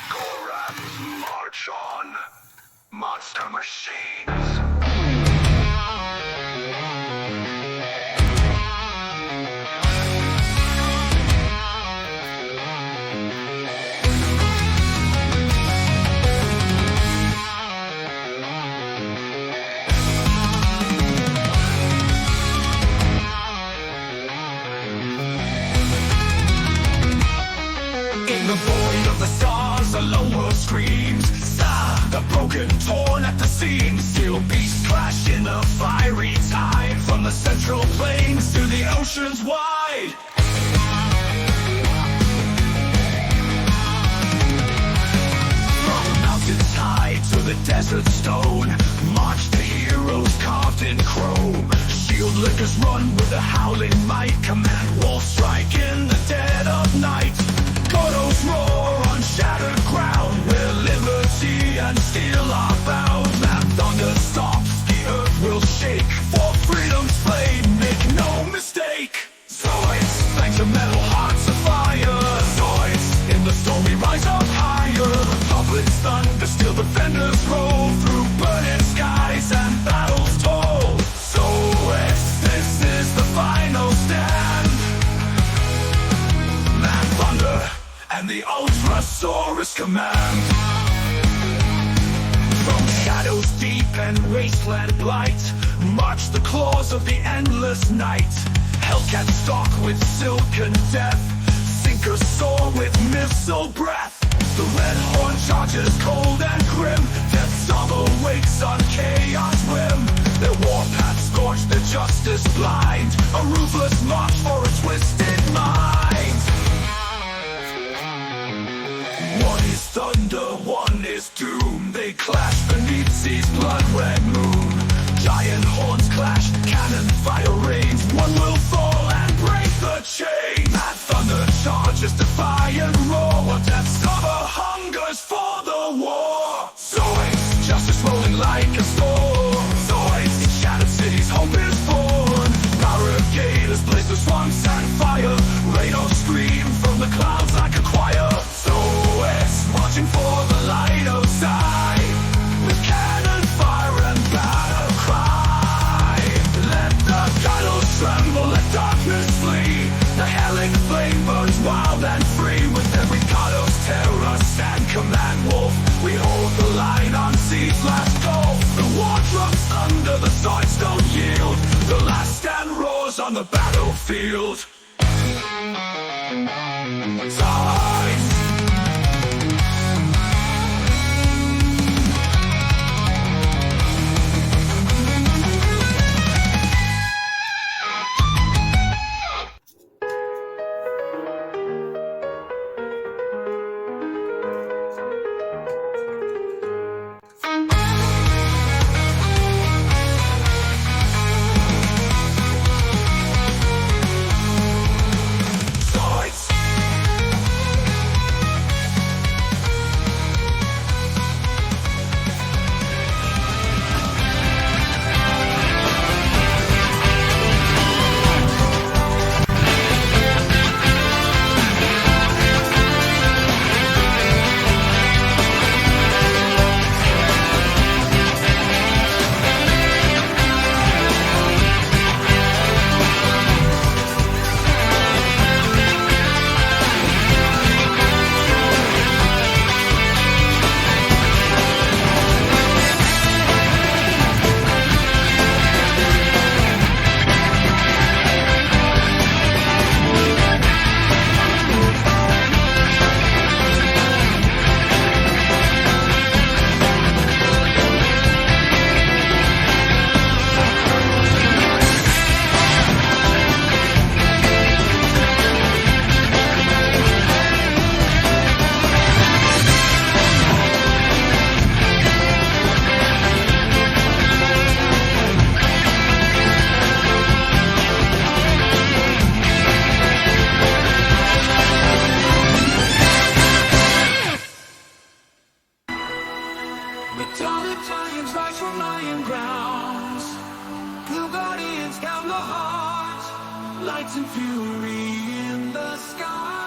Gorems march on. Monster machines. In the void of the stars, a lone world screams. Star, the broken, torn at the seams. Steel beasts clash in the fiery tide. From the central plains to the oceans wide. From mountains high to the desert stone, march the heroes carved in chrome. Shield lickers run with a howling might. Command wolf strike in the dead of night. Photos roar on shattered ground, where liberty and steel are bound. That thunder stops, the earth will shake. For freedom's blade, make no mistake. Zoids, fangs of metal, hearts of fire. Zoids, in the storm we rise up higher. Republic's thunder, still defenders roll through burning skies and battles toll. Zoids, this is the final stand. Mad thunder and the Ultrasaurus command. From shadows deep and wasteland blight, march the claws of the endless night. Hellcats stalk with silken death, sinkers soar with missile breath. The red horn charges cold and grim, death storm awakes on chaos rim. Their warpath scorch, their justice blind, a ruthless march for a twisted mind. One is thunder, one is doom. They clash beneath sea's blood-red moon. Giant horns clash, cannon fire rains. One will fall and break the chain. Mad thunder charges, defiant roar. While death summer hungers for the war. Zoids, justice rolling like a storm. Zoids, in shattered cities hope is born. Barricaders blaze with swamps and fire. Radar scream from the clouds like a choir. Marching for the light outside, with cannon fire and battle cry. Let the battles tremble, let darkness flee. The hellic flame burns wild and free. With every Kados terror stand command wolf. We hold the line on sea's last gulf. The war drums thunder, the Zoids don't yield. The last stand roars on the battlefield. Zoids. lights and fury in the sky.